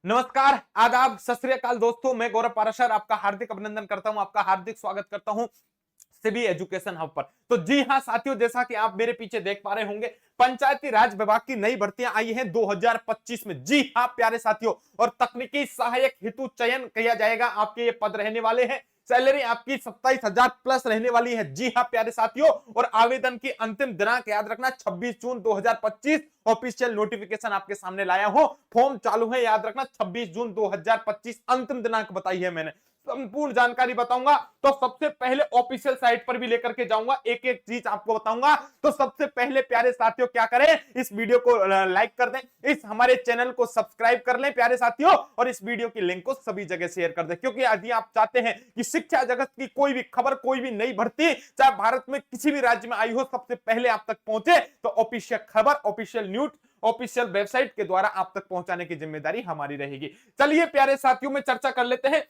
नमस्कार, आदाब, सत श्री अकाल दोस्तों। मैं गौरव पाराशर आपका हार्दिक अभिनंदन करता हूं, आपका हार्दिक स्वागत करता हूं सिबी एजुकेशन हब पर। तो जी हां साथियों, जैसा कि आप मेरे पीछे देख पा रहे होंगे, पंचायती राज विभाग की नई भर्तियां आई हैं 2025 में। जी हां प्यारे साथियों, और तकनीकी सहायक हेतु चयन किया जाएगा। आपके ये पद रहने वाले हैं। सैलरी आपकी 27,000 प्लस रहने वाली है। जी हां प्यारे साथियों, और आवेदन की अंतिम दिनांक याद रखना 26 जून 2025। ऑफिशियल नोटिफिकेशन आपके सामने लाया हूं। फॉर्म चालू है, याद रखना 26 जून 2025 अंतिम दिनांक बताई है मैंने। संपूर्ण जानकारी बताऊंगा, तो सबसे पहले ऑफिशियल साइट पर भी लेकर के जाऊंगा, एक एक चीज आपको बताऊंगा। तो सबसे पहले प्यारे साथियों क्या करें, इस वीडियो को लाइक कर दें, इस हमारे चैनल को सब्सक्राइब कर लें प्यारे साथियों, और इस वीडियो की लिंक को सभी जगह शेयर कर दें। क्योंकि यदि आप चाहते हैं कि शिक्षा जगत की कोई भी खबर, कोई भी नई भर्ती, चाहे भारत में किसी भी राज्य में आई हो, सबसे पहले आप तक पहुंचे, तो ऑफिशियल खबर, ऑफिशियल न्यूज, ऑफिशियल वेबसाइट के द्वारा आप तक पहुंचाने की जिम्मेदारी हमारी रहेगी। चलिए प्यारे साथियों में चर्चा कर लेते हैं।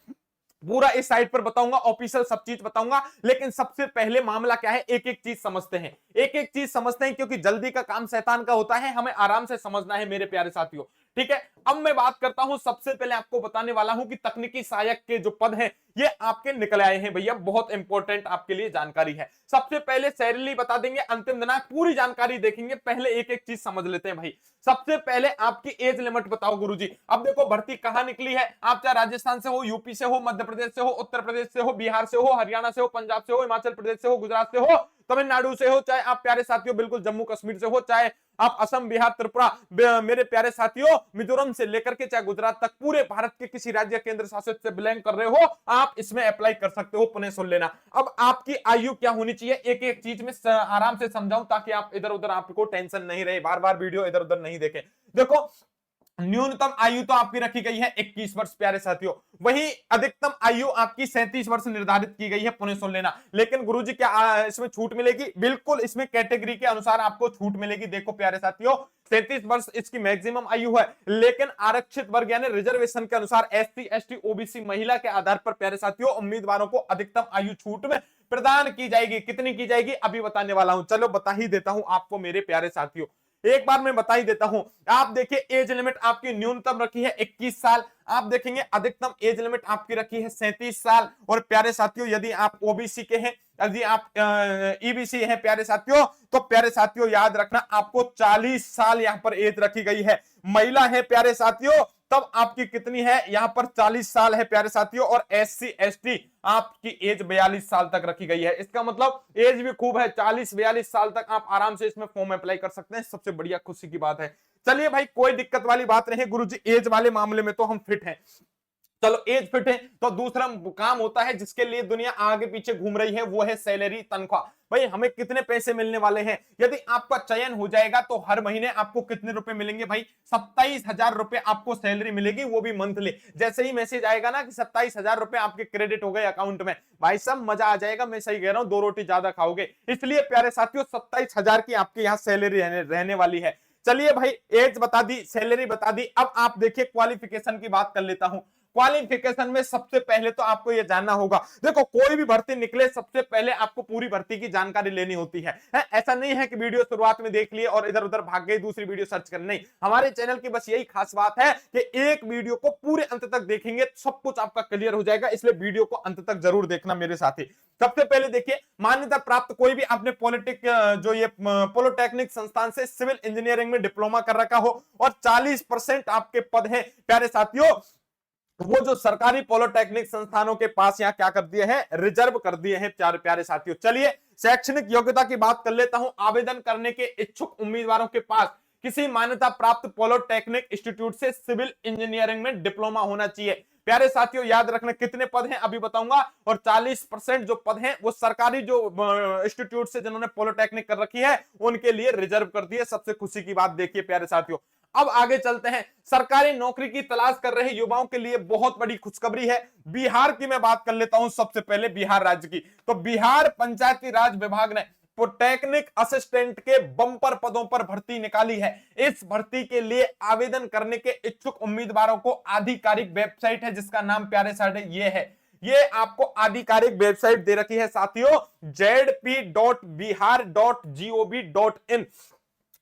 पूरा इस साइट पर बताऊंगा, ऑफिशियल सब चीज बताऊंगा, लेकिन सबसे पहले मामला क्या है, एक एक चीज समझते हैं। एक एक चीज समझते हैं, क्योंकि जल्दी का काम शैतान का होता है, हमें आराम से समझना है मेरे प्यारे साथियों। ठीक है, अब मैं बात करता हूं, सबसे पहले आपको बताने वाला हूं कि तकनीकी सहायक के जो पद हैं ये आपके निकल आए हैं भैया। बहुत इंपॉर्टेंट आपके लिए जानकारी है। सबसे पहले सैलरी बता देंगे, अंतिम दिनांक, पूरी जानकारी देखेंगे। पहले एक एक चीज समझ लेते हैं भाई। सबसे पहले आपकी एज लिमिट बताओ गुरुजी। अब देखो भर्ती कहां निकली है, आप चाहे राजस्थान से हो, यूपी से हो, मध्य प्रदेश से हो, उत्तर प्रदेश से हो, बिहार से हो, हरियाणा से हो, पंजाब से हो, हिमाचल प्रदेश से हो, गुजरात से हो, तमिलनाडु से हो, चाहे आप प्यारे साथियों बिल्कुल जम्मू कश्मीर से हो, चाहे आप असम, बिहार, त्रिपुरा, मेरे प्यारे साथियों मिजोरम से लेकर के चाहे गुजरात तक, पूरे भारत के किसी राज्य केंद्र शासित से बिलोंग कर रहे हो, आप इसमें अप्लाई कर सकते हो। पुनः सुन लेना। अब आपकी आयु क्या होनी चाहिए, एक एक चीज में आराम से समझाऊं, ताकि आप इधर उधर आपको टेंशन नहीं रहे, बार बार वीडियो इधर उधर नहीं देखें। देखो, न्यूनतम आयु तो आपकी रखी गई है 21 वर्ष प्यारे साथियों, वही अधिकतम आयु आपकी 37 वर्ष निर्धारित की गई है। पुनः सुन लेना। लेकिन गुरुजी क्या इसमें छूट मिलेगी? बिल्कुल, इसमें कैटेगरी के अनुसार आपको छूट मिलेगी। देखो प्यारे साथियों, 37 वर्ष इसकी मैक्सिमम आयु है, लेकिन आरक्षित वर्ग यानी रिजर्वेशन के अनुसार एससी, एसटी, ओबीसी, महिला के आधार पर प्यारे साथियों उम्मीदवारों को अधिकतम आयु छूट में प्रदान की जाएगी। कितनी की जाएगी अभी बताने वाला हूं, चलो बता ही देता हूं आपको मेरे प्यारे साथियों। एक बार मैं बता ही देता हूं। आप देखिए, एज लिमिट आपकी न्यूनतम रखी है 21 साल। आप देखेंगे अधिकतम एज लिमिट आपकी रखी है 37 साल। और प्यारे साथियों, यदि आप ओबीसी के हैं, यदि आप ईबीसी हैं प्यारे साथियों, तो प्यारे साथियों याद रखना आपको 40 साल यहां पर एज रखी गई है। महिला है प्यारे साथियों, तब आपकी कितनी है, यहां पर 40 साल है प्यारे साथियों। और एससी एसटी आपकी एज 42 साल तक रखी गई है। इसका मतलब एज भी खूब है, 40-42 साल तक आप आराम से इसमें फॉर्म अप्लाई कर सकते हैं। सबसे बढ़िया खुशी की बात है। चलिए भाई, कोई दिक्कत वाली बात नहीं गुरुजी, एज वाले मामले में तो हम फिट हैं। चलो एज फिट है, तो दूसरा काम होता है जिसके लिए दुनिया आगे पीछे घूम रही है, वो है सैलरी, तनख्वाह। भाई हमें कितने पैसे मिलने वाले हैं? यदि आपका चयन हो जाएगा तो हर महीने आपको कितने रुपए मिलेंगे भाई? 27,000 रुपए आपको सैलरी मिलेगी, वो भी मंथली। जैसे ही मैसेज आएगा ना कि 27,000 रुपए आपके क्रेडिट हो गए अकाउंट में, भाई सब मजा आ जाएगा। मैं सही कह रहा हूं, 2 रोटी ज्यादा खाओगे। इसलिए प्यारे साथियों 27,000 की आपके यहाँ सैलरी रहने वाली है। चलिए भाई, एज बता दी, सैलरी बता दी। अब आप देखिए क्वालिफिकेशन की बात कर लेता हूं। क्वालिफिकेशन में सबसे पहले तो आपको यह जानना होगा, देखो कोई भी भर्ती निकले सबसे पहले आपको पूरी भर्ती की जानकारी लेनी होती है। ऐसा नहीं है कि वीडियो शुरुआत में देख लिए और इधर उधर भाग गए दूसरी वीडियो सर्च करने। नहीं, हमारे चैनल की बस यही खास बात है कि एक वीडियो को पूरे अंत तक देखेंगे सब कुछ आपका क्लियर हो जाएगा। इसलिए वीडियो को अंत तक जरूर देखना मेरे साथी। सबसे पहले देखिए, मान्यता प्राप्त कोई भी आपने जो ये पॉलिटेक्निक संस्थान से सिविल इंजीनियरिंग में डिप्लोमा कर रखा हो, और 40% आपके पद हैं प्यारे साथियों, वो जो सरकारी पॉलिटेक्निक संस्थानों के पास यहां क्या कर दिए हैं, रिजर्व कर दिए हैं प्यारे साथियों। चलिए शैक्षणिक योग्यता की बात कर लेता हूं। आवेदन करने के इच्छुक उम्मीदवारों के पास किसी मान्यता प्राप्त पॉलिटेक्निक इंस्टीट्यूट से सिविल इंजीनियरिंग में डिप्लोमा होना चाहिए। प्यारे साथियों याद रखना, कितने पद हैं अभी बताऊंगा। और 40% जो पद हैं वो सरकारी जो इंस्टीट्यूट से जिन्होंने पॉलिटेक्निक कर रखी है उनके लिए रिजर्व कर दिए। सबसे खुशी की बात देखिए प्यारे साथियों। अब आगे चलते हैं। सरकारी नौकरी की तलाश कर रहे युवाओं के लिए बहुत बड़ी खुशखबरी है। बिहार की मैं बात कर लेता हूं, सबसे पहले बिहार राज्य की। तो बिहार पंचायती राज विभाग ने टेक्निक असिस्टेंट के बंपर पदों पर भर्ती निकाली है। इस भर्ती के लिए आवेदन करने के इच्छुक उम्मीदवारों को आधिकारिक वेबसाइट है जिसका नाम प्यारे साढ़े ये है। ये आपको आधिकारिक वेबसाइट दे रखी है साथियों, zp.bihar.gov.in।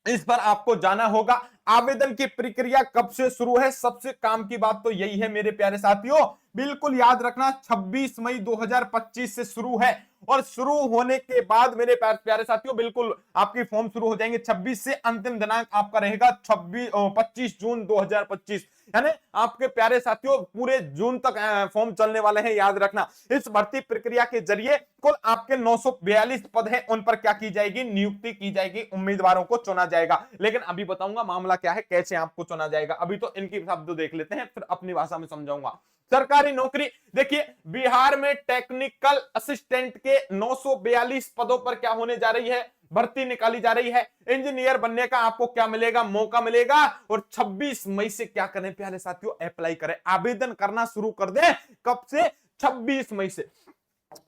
इस पर आपको जाना होगा। आवेदन की प्रक्रिया कब से शुरू है? सबसे काम की बात तो यही है मेरे प्यारे साथियों, बिल्कुल याद रखना 26 मई 2025 से शुरू है। और शुरू होने के बाद मेरे प्यारे साथियों बिल्कुल आपकी फॉर्म शुरू हो जाएंगे 26 से। अंतिम दिनांक आपका रहेगा 25 जून 2025। यानी आपके प्यारे साथियों पूरे जून तक फॉर्म चलने वाले हैं, याद रखना। इस भर्ती प्रक्रिया के जरिए कुल आपके 942 पद हैं, उन पर क्या की जाएगी? नियुक्ति की जाएगी, उम्मीदवारों को चुना जाएगा। लेकिन अभी बताऊंगा मामला क्या है, कैसे आपको चुना जाएगा। अभी तो इनकी शब्द देख लेते हैं, फिर अपनी भाषा में समझाऊंगा। सरकारी नौकरी, देखिए बिहार में टेक्निकल असिस्टेंट के 942 पदों पर क्या होने जा रही है? भर्ती निकाली जा रही है। इंजीनियर बनने का आपको क्या मिलेगा? मौका मिलेगा। और 26 मई से क्या करें प्यारे साथियों? अप्लाई करें, आवेदन करना शुरू कर दें। कब से? 26 मई से।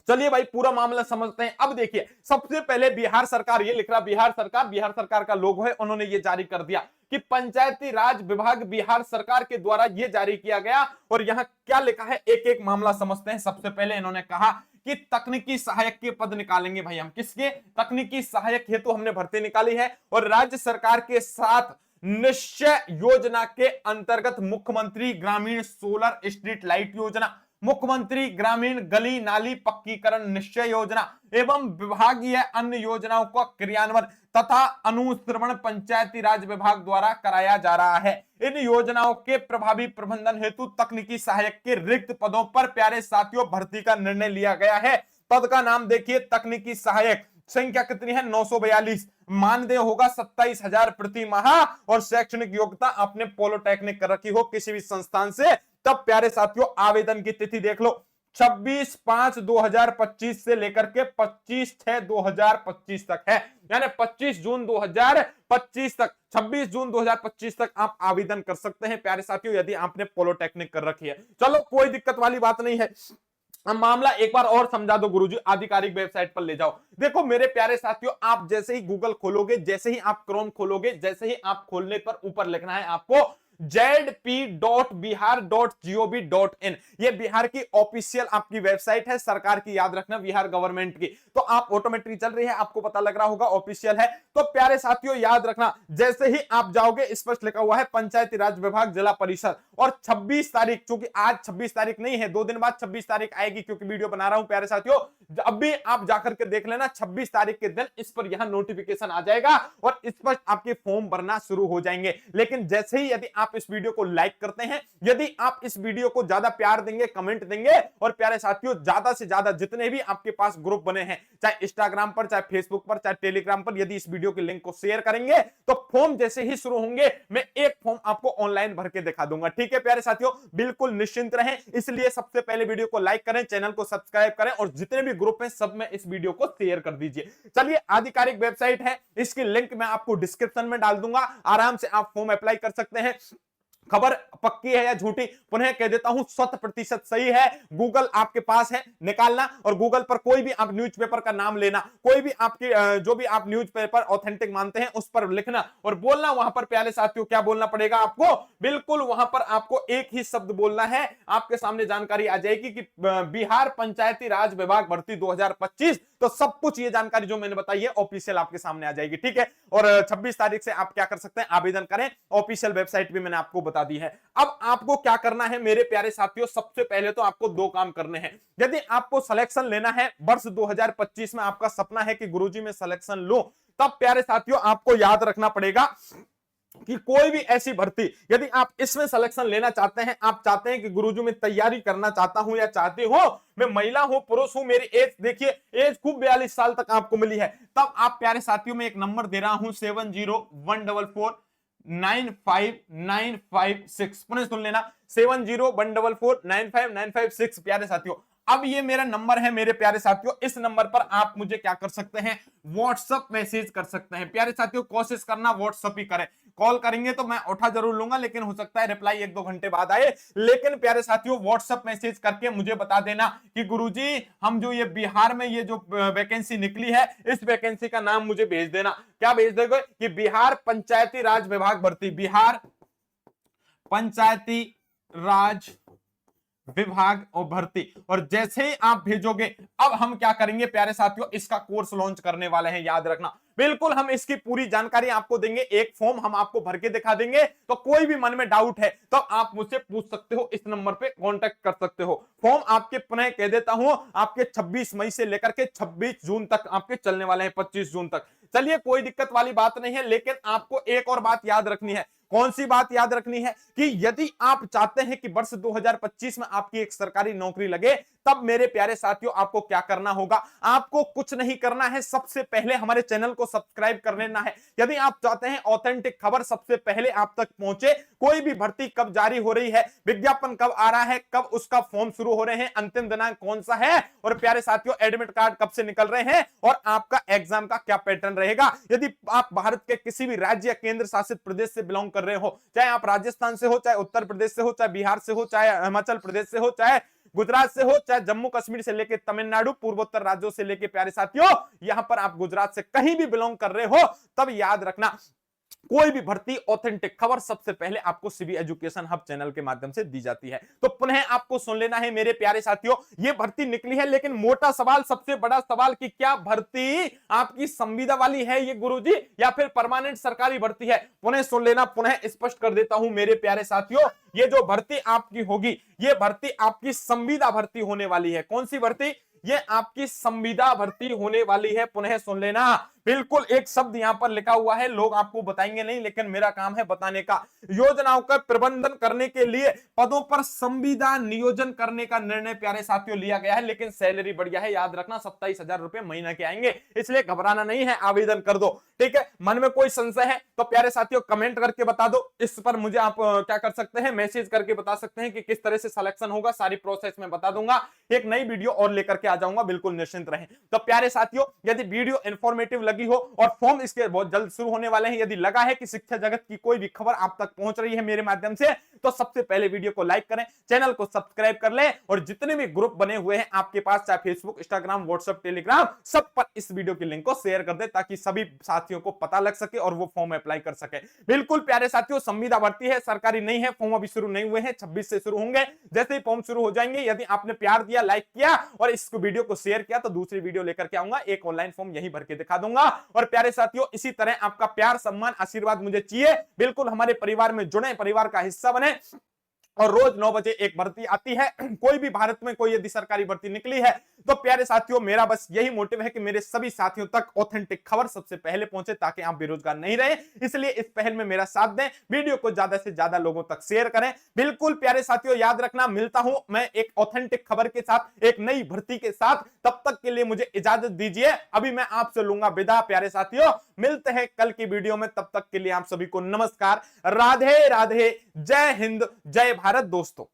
चलिए भाई पूरा मामला समझते हैं। अब देखिए सबसे पहले बिहार सरकार, ये लिख रहा बिहार सरकार का लोगो है, उन्होंने ये जारी कर दिया कि पंचायती राज विभाग बिहार सरकार के द्वारा ये जारी किया गया। और यहां क्या लिखा है, एक एक मामला समझते हैं। सबसे पहले इन्होंने कहा कि तकनीकी सहायक के पद निकालेंगे भाई हम। किसके? तकनीकी सहायक हेतु हमने भर्ती निकाली है। और राज्य सरकार के साथ निश्चय योजना के अंतर्गत मुख्यमंत्री ग्रामीण सोलर स्ट्रीट लाइट योजना, मुख्यमंत्री ग्रामीण गली नाली पक्कीकरण निश्चय योजना एवं विभागीय अन्य योजनाओं का क्रियान्वयन तथा अनुश्रवण पंचायती राज विभाग द्वारा कराया जा रहा है। इन योजनाओं के प्रभावी प्रबंधन हेतु तकनीकी सहायक के रिक्त पदों पर प्यारे साथियों भर्ती का निर्णय लिया गया है। पद का नाम देखिए, तकनीकी सहायक। संख्या कितनी है? 942। मानदेय होगा 27,000 प्रति माह। और शैक्षणिक योग्यता आपने पॉलिटेक्निक कर रखी हो किसी भी संस्थान से, तब प्यारे साथियों आवेदन की तिथि देख लो, 26/5/2025 से लेकर के 25/6/2025 तक है। यानी 25 जून 2025 तक, 26 जून 2025 तक आप आवेदन कर सकते हैं प्यारे साथियों, यदि आपने पॉलिटेक्निक कर रखी है। चलो कोई दिक्कत वाली बात नहीं है। अब मामला एक बार और समझा दो गुरुजी, आधिकारिक वेबसाइट पर ले जाओ। देखो मेरे प्यारे साथियों, आप जैसे ही गूगल खोलोगे, जैसे ही आप क्रोम खोलोगे, जैसे ही आप खोलने पर ऊपर लिखना है आपको zp.bihar.gov.in। ये बिहार की ऑफिशियल आपकी वेबसाइट है, सरकार की, याद रखना बिहार गवर्नमेंट की। तो आप ऑटोमेटिक चल रही है, आपको पता लग रहा होगा ऑफिशियल है। तो प्यारे साथियों याद रखना, जैसे ही आप जाओगे स्पष्ट लिखा हुआ है पंचायती राज विभाग जिला परिषद। और 26 तारीख, चूंकि आज 26 तारीख नहीं है, 2 दिन बाद 26 तारीख आएगी, क्योंकि वीडियो बना रहा हूं प्यारे साथियों। अब भी आप जाकर के देख लेना, 26 तारीख के दिन इस पर यहां नोटिफिकेशन आ जाएगा और स्पष्ट आपके फॉर्म भरना शुरू हो जाएंगे। लेकिन जैसे ही यदि आप इस वीडियो को लाइक करते हैं, यदि आप इस वीडियो को ज्यादा प्यार देंगे, कमेंट देंगे, और प्यारे साथियों ज्यादा से ज्यादा जितने भी आपके पास ग्रुप बने हैं, चाहे इंस्टाग्राम पर, चाहे फेसबुक पर, चाहे टेलीग्राम पर, यदि इस वीडियो के लिंक को शेयर करेंगे तो फॉर्म जैसे ही शुरू होंगे मैं एक फॉर्म आपको ऑनलाइन भर के दिखा दूंगा। ठीक है प्यारे साथियों, बिल्कुल निश्चिंत रहें। इसलिए सबसे पहले वीडियो को लाइक करें, चैनल को सब्सक्राइब करें, और जितने भी ग्रुप हैं सब में इस वीडियो को शेयर कर दीजिए। चलिए आधिकारिक वेबसाइट है, इसकी लिंक मैं आपको डिस्क्रिप्शन में डाल दूंगा, आराम से आप फॉर्म अप्लाई कर सकते हैं। खबर पक्की है या झूठी, पुनः कह देता हूं 100% सही है। गूगल आपके पास है, निकालना, और गूगल पर कोई भी आप न्यूज़पेपर का नाम लेना, कोई भी आपकी जो भी आप न्यूज़पेपर ऑथेंटिक मानते हैं उस पर लिखना और बोलना। वहां पर प्यारे साथियों क्या बोलना पड़ेगा आपको? बिल्कुल वहां पर आपको एक ही शब्द बोलना है, आपके सामने जानकारी आ जाएगी कि बिहार पंचायती राज विभाग भर्ती 2025। तो सब कुछ ये जानकारी जो मैंने बताई है ऑफिशियल आपके सामने आ जाएगी। ठीक है, और 26 तारीख से आप क्या कर सकते हैं? आवेदन करें, ऑफिशियल वेबसाइट भी मैंने आपको बता दी है। अब आपको क्या करना है मेरे प्यारे साथियों? सबसे पहले तो आपको 2 काम करने हैं। यदि आपको सिलेक्शन लेना है वर्ष 2025 में, आपका सपना है कि गुरुजी मैं सिलेक्शन लूं, तब प्यारे साथियों आपको याद रखना पड़ेगा कि कोई भी ऐसी भर्ती, यदि आप इसमें सिलेक्शन लेना चाहते हैं, आप चाहते हैं कि गुरुजी मैं तैयारी करना चाहता हूं या चाहती हूं, मैं महिला हूं, पुरुष हूं, मेरी एज देखिए, एज खूब 42 साल तक आपको मिली है, तब आप प्यारे साथियों में एक नंबर दे रहा हूं 7014495956। पुनः सुन लेना, 7014495956 प्यारे साथियों। अब ये मेरा नंबर है मेरे प्यारे साथियों, इस नंबर पर आप मुझे क्या कर सकते हैं? व्हाट्सएप मैसेज कर सकते हैं। प्यारे साथियों कोशिश करना व्हाट्सएप ही करें, कॉल करेंगे तो मैं उठा जरूर लूंगा, लेकिन हो सकता है रिप्लाई 1-2 घंटे बाद आए। लेकिन प्यारे साथियों व्हाट्सएप मैसेज करके मुझे बता देना कि गुरुजी हम जो ये बिहार में ये जो वैकेंसी निकली है, इस वैकेंसी का नाम मुझे भेज देना। क्या भेज दोगे? कि बिहार पंचायती राज विभाग भर्ती, बिहार पंचायती राज विभाग और भर्ती। और जैसे ही आप भेजोगे, अब हम क्या करेंगे प्यारे साथियों? इसका कोर्स लॉन्च करने वाले हैं, याद रखना। बिल्कुल हम इसकी पूरी जानकारी आपको देंगे, एक फॉर्म हम आपको भर के दिखा देंगे। तो कोई भी मन में डाउट है तो आप मुझसे पूछ सकते हो, इस नंबर पे कांटेक्ट कर सकते हो। फॉर्म आपके पुनः कह देता हूं, आपके 26 मई से लेकर के 26 जून तक आपके चलने वाले हैं, 25 जून तक। चलिए कोई दिक्कत वाली बात नहीं है, लेकिन आपको एक और बात याद रखनी है। कौन सी बात याद रखनी है? कि यदि आप चाहते हैं कि वर्ष 2025 में आपकी एक सरकारी नौकरी लगे, तब मेरे प्यारे साथियों आपको क्या करना होगा? आपको कुछ नहीं करना है, सबसे पहले हमारे चैनल को सब्सक्राइब कर लेना है। यदि आप चाहते हैं ऑथेंटिक खबर सबसे पहले आप तक पहुंचे, कोई भी भर्ती कब जारी हो रही है, विज्ञापन कब आ रहा है, कब उसका फॉर्म शुरू हो रहे हैं, अंतिम दिनांक कौन सा है, और प्यारे साथियों एडमिट कार्ड कब से निकल रहे हैं, और आपका एग्जाम का क्या पैटर्न रहेगा। यदि आप भारत के किसी भी राज्य या केंद्र शासित प्रदेश से बिलोंग कर रहे हो, चाहे आप राजस्थान से हो, चाहे उत्तर प्रदेश से हो, चाहे बिहार से हो, चाहे हिमाचल प्रदेश से हो, चाहे गुजरात से हो, चाहे जम्मू कश्मीर से लेकर तमिलनाडु, पूर्वोत्तर राज्यों से लेकर, प्यारे साथियों यहां पर आप गुजरात से कहीं भी बिलोंग कर रहे हो, तब याद रखना कोई भी भर्ती ऑथेंटिक खबर सबसे पहले आपको सीबी एजुकेशन हब चैनल के माध्यम से दी जाती है। तो पुनः आपको सुन लेना है मेरे प्यारे साथियों, ये भर्ती निकली है, लेकिन मोटा सवाल, सबसे बड़ा सवाल कि क्या भर्ती आपकी संविदा वाली है ये गुरुजी, या फिर परमानेंट सरकारी भर्ती है? पुनः सुन लेना, पुनः स्पष्ट कर देता हूं मेरे प्यारे साथियों, ये जो भर्ती आपकी होगी, ये भर्ती आपकी संविदा भर्ती होने वाली है। कौन सी भर्ती? ये आपकी संविदा भर्ती होने वाली है। पुनः सुन लेना, बिल्कुल एक शब्द यहां पर लिखा हुआ है, लोग आपको बताएंगे नहीं, लेकिन मेरा काम है बताने का। योजनाओं का प्रबंधन करने के लिए पदों पर संविदा नियोजन करने का निर्णय प्यारे साथियों लिया गया है, लेकिन सैलरी बढ़िया है, याद रखना 27,000 रुपए महीने के आएंगे, इसलिए घबराना नहीं है, आवेदन कर दो। ठीक है, मन में कोई संशय है तो प्यारे साथियों कमेंट करके बता दो। इस पर मुझे आप क्या कर सकते हैं, मैसेज करके बता सकते हैं कि किस तरह से सिलेक्शन होगा, सारी प्रोसेस में बता दूंगा। एक नई वीडियो और लेकर के आ जाऊंगा, बिल्कुल निश्चिंत रहें। तो प्यारे साथियों यदि वीडियो इंफॉर्मेटिव लगी हो, और फॉर्म इसके बहुत जल्द शुरू होने वाले हैं, यदि लगा है कि शिक्षा जगत की कोई भी खबर आप तक पहुंच रही है मेरे माध्यम से, तो सबसे पहले वीडियो को लाइक करें, चैनल को सब्सक्राइब कर लें, और जितने भी ग्रुप बने हुए हैं आपके पास, चाहे फेसबुक, इंस्टाग्राम, व्हाट्सएप, टेलीग्राम, सब पर इस वीडियो की लिंक को शेयर कर दे, ताकि सभी साथियों को पता लग सके और वो फॉर्म अप्लाई कर सके। बिल्कुल प्यारे साथियों, संविदा भर्ती है, सरकारी नहीं है, फॉर्म अभी शुरू नहीं हुए हैं, 26 से शुरू होंगे। जैसे ही फॉर्म शुरू हो जाएंगे, यदि आपने प्यार दिया, लाइक किया और इस वीडियो को शेयर किया, तो दूसरी वीडियो लेकर के आऊंगा, एक ऑनलाइन फॉर्म यही भर के दिखा दूंगा। और प्यारे साथियों इसी तरह आपका प्यार, सम्मान, आशीर्वाद मुझे चाहिए, बिल्कुल हमारे परिवार में जुड़े, परिवार का हिस्सा बने, और रोज 9 बजे एक भर्ती आती है। कोई भी भारत में कोई यदि सरकारी भर्ती निकली है, तो प्यारे साथियों मेरा बस यही मोटिव है कि मेरे सभी साथियों तक ऑथेंटिक खबर सबसे पहले पहुंचे, ताकि आप बेरोजगार नहीं रहे। इसलिए इस पहल में मेरा साथ दें, वीडियो को ज्यादा से ज्यादा लोगों तक शेयर करें। बिल्कुल प्यारे साथियों याद रखना, मिलता हूं मैं एक ऑथेंटिक खबर के साथ, एक नई भर्ती के साथ। तब तक के लिए मुझे इजाजत दीजिए, अभी मैं आपसे लूंगा विदा। प्यारे साथियों मिलते हैं कल की वीडियो में, तब तक के लिए आप सभी को नमस्कार, राधे राधे, जय हिंद, जय भारत दोस्तों।